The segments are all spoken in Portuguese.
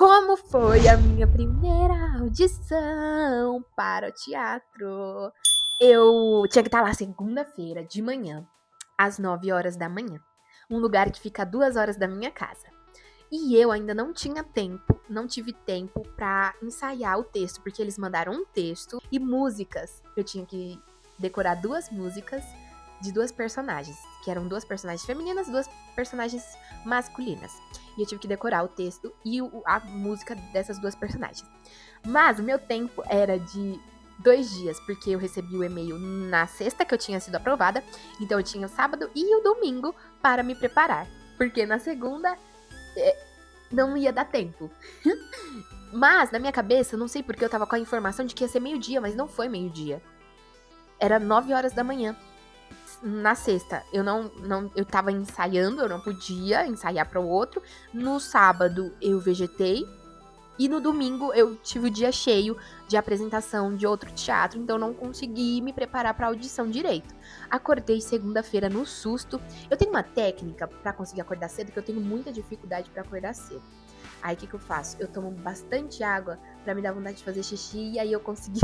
Como foi a minha primeira audição para o teatro? Eu tinha que estar lá segunda-feira de manhã, às 9 horas da manhã. Um lugar que fica a 2 horas da minha casa. E eu ainda não tive tempo pra ensaiar o texto, porque eles mandaram um texto e músicas. Eu tinha que decorar 2 músicas de 2 personagens, que eram 2 personagens femininas, 2 personagens masculinas. E eu tive que decorar o texto e a música dessas 2 personagens. Mas o meu tempo era de 2 dias, porque eu recebi o e-mail na sexta que eu tinha sido aprovada, então eu tinha o sábado e o domingo para me preparar, porque na segunda não ia dar tempo. Mas, na minha cabeça, não sei porque eu tava com a informação de que ia ser meio-dia, mas não foi meio-dia. Era 9 horas da manhã. Na sexta, eu tava ensaiando, eu não podia ensaiar para o outro. No sábado, eu vegetei. E no domingo, eu tive o dia cheio de apresentação de outro teatro, então não consegui me preparar pra audição direito. Acordei segunda-feira no susto. Eu tenho uma técnica pra conseguir acordar cedo, que eu tenho muita dificuldade pra acordar cedo. Aí, o que eu faço? Eu tomo bastante água pra me dar vontade de fazer xixi, e aí eu consegui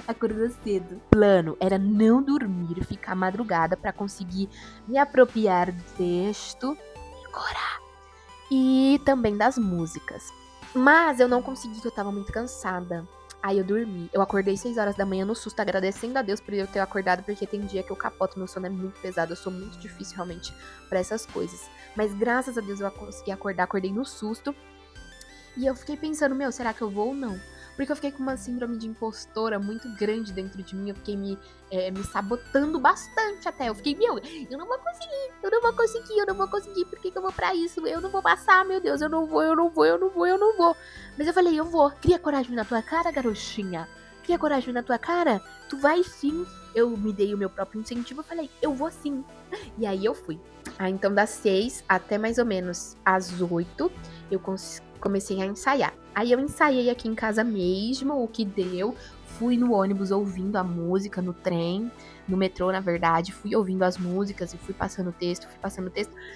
acordar cedo. O plano era não dormir, ficar madrugada pra conseguir me apropriar do texto, decorar, e também das músicas. Mas eu não consegui, que eu tava muito cansada. Aí eu dormi. Eu acordei 6 horas da manhã no susto, agradecendo a Deus por eu ter acordado, porque tem dia que eu capoto, meu sono é muito pesado, eu sou muito difícil realmente pra essas coisas. Mas graças a Deus eu consegui acordar, acordei no susto. E eu fiquei pensando, será que eu vou ou não? Porque eu fiquei com uma síndrome de impostora muito grande dentro de mim. Eu fiquei me sabotando bastante até. Eu fiquei, eu não vou conseguir, eu não vou conseguir, eu não vou conseguir. Por que eu vou pra isso? Eu não vou passar, meu Deus, eu não vou, eu não vou, eu não vou, eu não vou. Mas eu falei, eu vou. Cria coragem na tua cara, garotinha. Cria coragem na tua cara. Tu vai sim. Eu me dei o meu próprio incentivo. Eu falei, eu vou sim. E aí eu fui. Então das 6 até mais ou menos às 8, eu comecei a ensaiar. Aí eu ensaiei aqui em casa mesmo, o que deu. Fui no ônibus ouvindo a música, no trem, no metrô, na verdade. Fui ouvindo as músicas e fui passando o texto.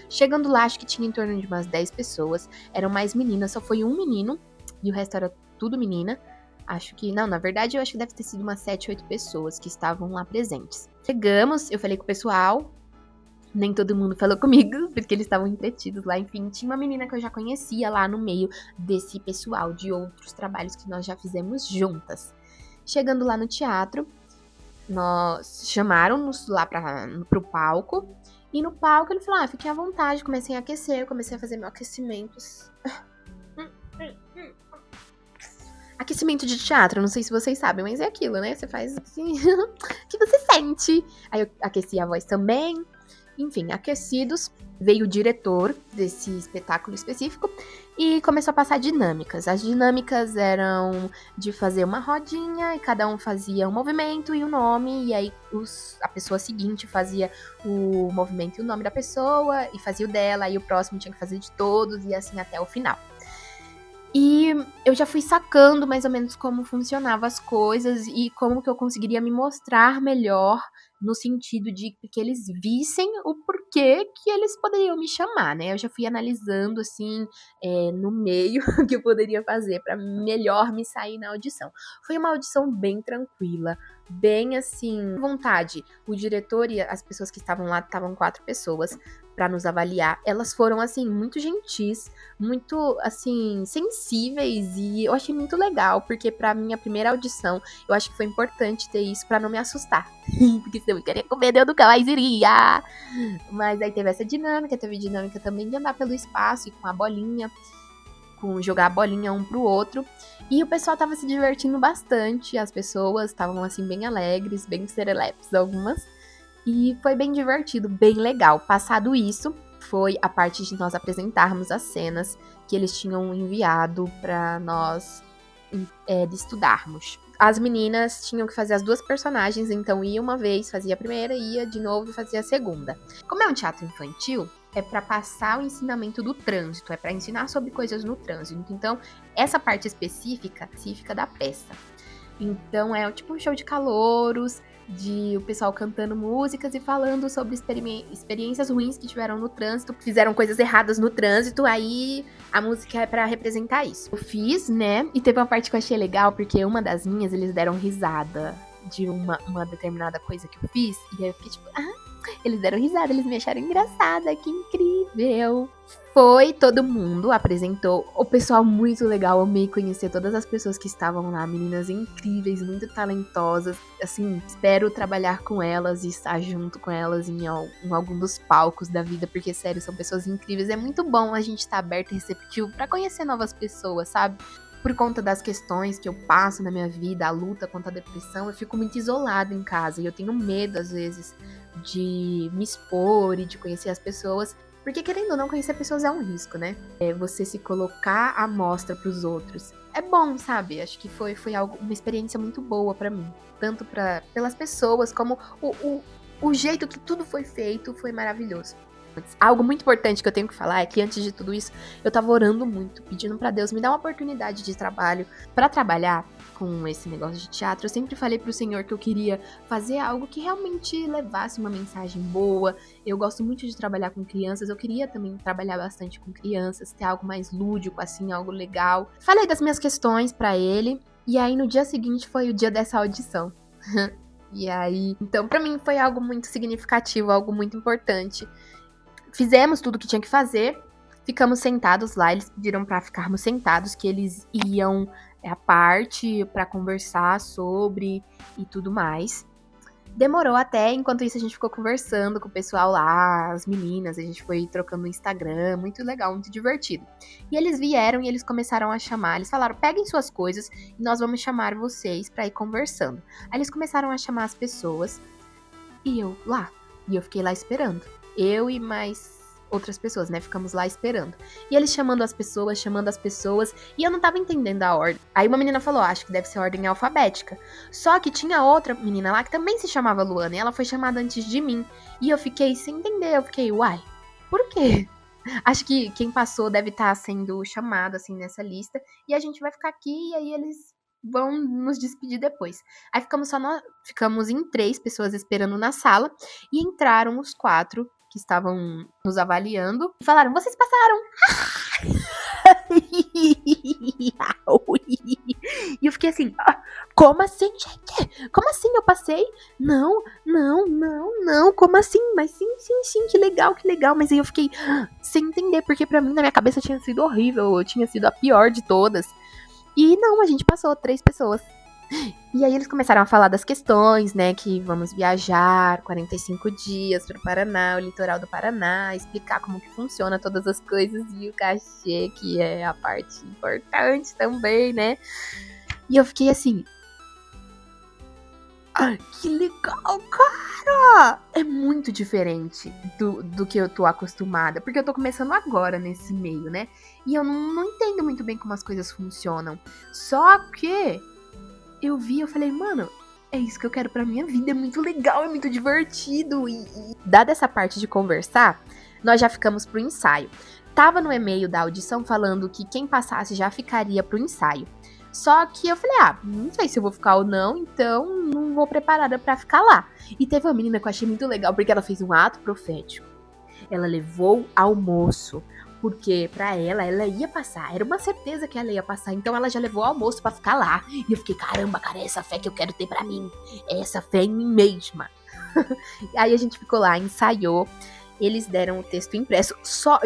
Chegando lá, acho que tinha em torno de umas 10 pessoas. Eram mais meninas, só foi um menino e o resto era tudo menina. Acho que, não, na verdade eu acho que deve ter sido umas 7, 8 pessoas que estavam lá presentes. Chegamos, eu falei com o pessoal. Nem todo mundo falou comigo, porque eles estavam entretidos lá. Enfim, tinha uma menina que eu já conhecia lá no meio desse pessoal de outros trabalhos que nós já fizemos juntas. Chegando lá no teatro, nós chamaram-nos lá pro palco. E no palco ele falou, fiquem à vontade. Comecei a aquecer, eu comecei a fazer meu aquecimento. Aquecimento de teatro, não sei se vocês sabem, mas é aquilo, né? Você faz assim, o que você sente. Aí eu aqueci a voz também. Enfim, aquecidos, veio o diretor desse espetáculo específico e começou a passar dinâmicas. As dinâmicas eram de fazer uma rodinha e cada um fazia um movimento e o nome, e aí a pessoa seguinte fazia o movimento e o nome da pessoa e fazia o dela, e o próximo tinha que fazer de todos e assim até o final. E eu já fui sacando mais ou menos como funcionavam as coisas e como que eu conseguiria me mostrar melhor, no sentido de que eles vissem o porquê que eles poderiam me chamar, né? Eu já fui analisando, assim, no meio, o que eu poderia fazer para melhor me sair na audição. Foi uma audição bem tranquila, bem, assim, vontade. O diretor e as pessoas que estavam lá, estavam 4 pessoas para nos avaliar. Elas foram, assim, muito gentis, muito, assim, sensíveis, e eu achei muito legal, porque pra minha primeira audição, eu acho que foi importante ter isso pra não me assustar, porque senão eu queria com medo, eu nunca mais iria. Mas aí teve essa dinâmica, teve dinâmica também de andar pelo espaço e com a bolinha, com jogar a bolinha um pro outro, e o pessoal tava se divertindo bastante, as pessoas estavam, assim, bem alegres, bem serelepes algumas, e foi bem divertido, bem legal. Passado isso, foi a parte de nós apresentarmos as cenas que eles tinham enviado para nós de estudarmos. As meninas tinham que fazer as 2 personagens, então ia uma vez, fazia a primeira, ia de novo e fazia a segunda. Como é um teatro infantil, é para passar o ensinamento do trânsito, é para ensinar sobre coisas no trânsito. Então, essa parte específica da peça. Então, é tipo um show de calouros, de o pessoal cantando músicas e falando sobre experiências ruins que tiveram no trânsito, fizeram coisas erradas no trânsito, aí a música é pra representar isso. Eu fiz, né, e teve uma parte que eu achei legal, porque uma das minhas, eles deram risada de uma determinada coisa que eu fiz, e aí eu fiquei tipo, eles deram risada, eles me acharam engraçada, que incrível. Foi, todo mundo apresentou, o pessoal muito legal, amei conhecer todas as pessoas que estavam lá, meninas incríveis, muito talentosas, assim, espero trabalhar com elas e estar junto com elas em algum dos palcos da vida, porque sério, são pessoas incríveis, é muito bom a gente estar aberto e receptivo pra conhecer novas pessoas, sabe? Por conta das questões que eu passo na minha vida, a luta contra a depressão, eu fico muito isolada em casa e eu tenho medo, às vezes, de me expor e de conhecer as pessoas, porque querendo ou não, conhecer pessoas é um risco, né? É você se colocar à mostra pros outros. É bom, sabe? Acho que foi uma experiência muito boa pra mim. Tanto pelas pessoas, como o jeito que tudo foi feito foi maravilhoso. Algo muito importante que eu tenho que falar é que antes de tudo isso, eu tava orando muito, pedindo pra Deus me dar uma oportunidade de trabalho pra trabalhar com esse negócio de teatro. Eu sempre falei pro Senhor que eu queria fazer algo que realmente levasse uma mensagem boa. Eu gosto muito de trabalhar com crianças, eu queria também trabalhar bastante com crianças, ter algo mais lúdico, assim, algo legal. Falei das minhas questões pra ele, e aí no dia seguinte foi o dia dessa audição. E aí, então pra mim foi algo muito significativo, algo muito importante. Fizemos tudo o que tinha que fazer, ficamos sentados lá, eles pediram pra ficarmos sentados, que eles iam à parte pra conversar sobre e tudo mais. Demorou até, enquanto isso a gente ficou conversando com o pessoal lá, as meninas, a gente foi trocando no Instagram, muito legal, muito divertido. E eles vieram e eles começaram a chamar, eles falaram, peguem suas coisas e nós vamos chamar vocês pra ir conversando. Aí eles começaram a chamar as pessoas e eu fiquei lá esperando. Eu e mais outras pessoas, né? Ficamos lá esperando. E eles chamando as pessoas, e eu não tava entendendo a ordem. Aí uma menina falou, acho que deve ser ordem alfabética. Só que tinha outra menina lá que também se chamava Luana, e ela foi chamada antes de mim. E eu fiquei sem entender, eu fiquei, uai, por quê? Acho que quem passou deve estar sendo chamado, assim, nessa lista, e a gente vai ficar aqui, e aí eles vão nos despedir depois. Aí ficamos em 3 pessoas esperando na sala, e entraram os 4 que estavam nos avaliando e falaram, vocês passaram! E eu fiquei assim, como assim, gente? Como assim eu passei? Não, como assim? Mas sim, que legal. Mas aí eu fiquei sem entender, porque pra mim, na minha cabeça, tinha sido horrível, eu tinha sido a pior de todas. E não, a gente passou 3 pessoas. E aí eles começaram a falar das questões, né, que vamos viajar 45 dias para o Paraná, o litoral do Paraná, explicar como que funciona todas as coisas e o cachê, que é a parte importante também, né. E eu fiquei assim, que legal, cara! É muito diferente do que eu tô acostumada, porque eu tô começando agora nesse meio, né, e eu não entendo muito bem como as coisas funcionam. Só que eu falei, mano, é isso que eu quero pra minha vida, é muito legal, é muito divertido. E dada essa parte de conversar, nós já ficamos pro ensaio. Tava no e-mail da audição falando que quem passasse já ficaria pro ensaio. Só que eu falei, não sei se eu vou ficar ou não, então não vou preparada pra ficar lá. E teve uma menina que eu achei muito legal, porque ela fez um ato profético. Ela levou almoço, porque pra ela ia passar. Era uma certeza que ela ia passar, então ela já levou almoço pra ficar lá. E eu fiquei, caramba, cara, é essa fé que eu quero ter pra mim. É essa fé em mim mesma. Aí a gente ficou lá, ensaiou. Eles deram o texto impresso. Só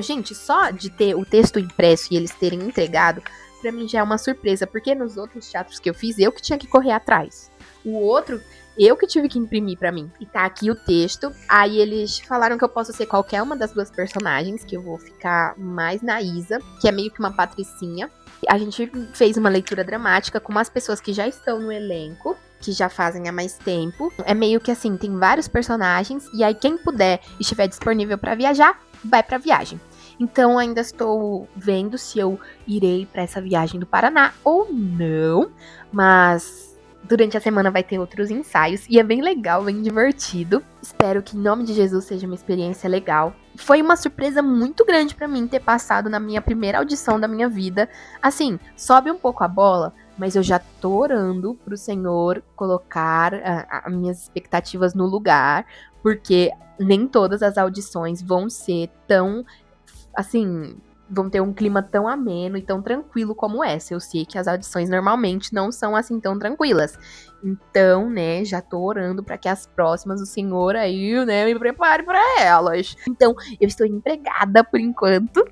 de ter o texto impresso e eles terem entregado, pra mim já é uma surpresa. Porque nos outros teatros que eu fiz, eu que tinha que correr atrás. O outro, eu que tive que imprimir pra mim. E tá aqui o texto. Aí eles falaram que eu posso ser qualquer uma das 2 personagens, que eu vou ficar mais na Isa, que é meio que uma patricinha. A gente fez uma leitura dramática com umas pessoas que já estão no elenco, que já fazem há mais tempo. É meio que assim, tem vários personagens, e aí quem puder e estiver disponível pra viajar, vai pra viagem. Então ainda estou vendo se eu irei pra essa viagem do Paraná ou não, mas durante a semana vai ter outros ensaios e é bem legal, bem divertido. Espero que em nome de Jesus seja uma experiência legal. Foi uma surpresa muito grande pra mim ter passado na minha primeira audição da minha vida. Assim, sobe um pouco a bola, mas eu já tô orando pro Senhor colocar as minhas expectativas no lugar, porque nem todas as audições vão ser tão, assim, vão ter um clima tão ameno e tão tranquilo como essa. Eu sei que as audições normalmente não são assim tão tranquilas. Então, né, já tô orando para que as próximas o Senhor aí, né, me prepare para elas. Então, eu estou empregada por enquanto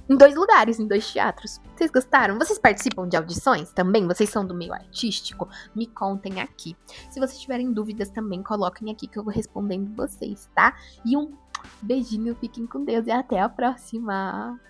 em 2 lugares, em 2 teatros. Vocês gostaram? Vocês participam de audições também? Vocês são do meio artístico? Me contem aqui. Se vocês tiverem dúvidas também, coloquem aqui que eu vou respondendo vocês, tá? E um beijinho, fiquem com Deus e até a próxima!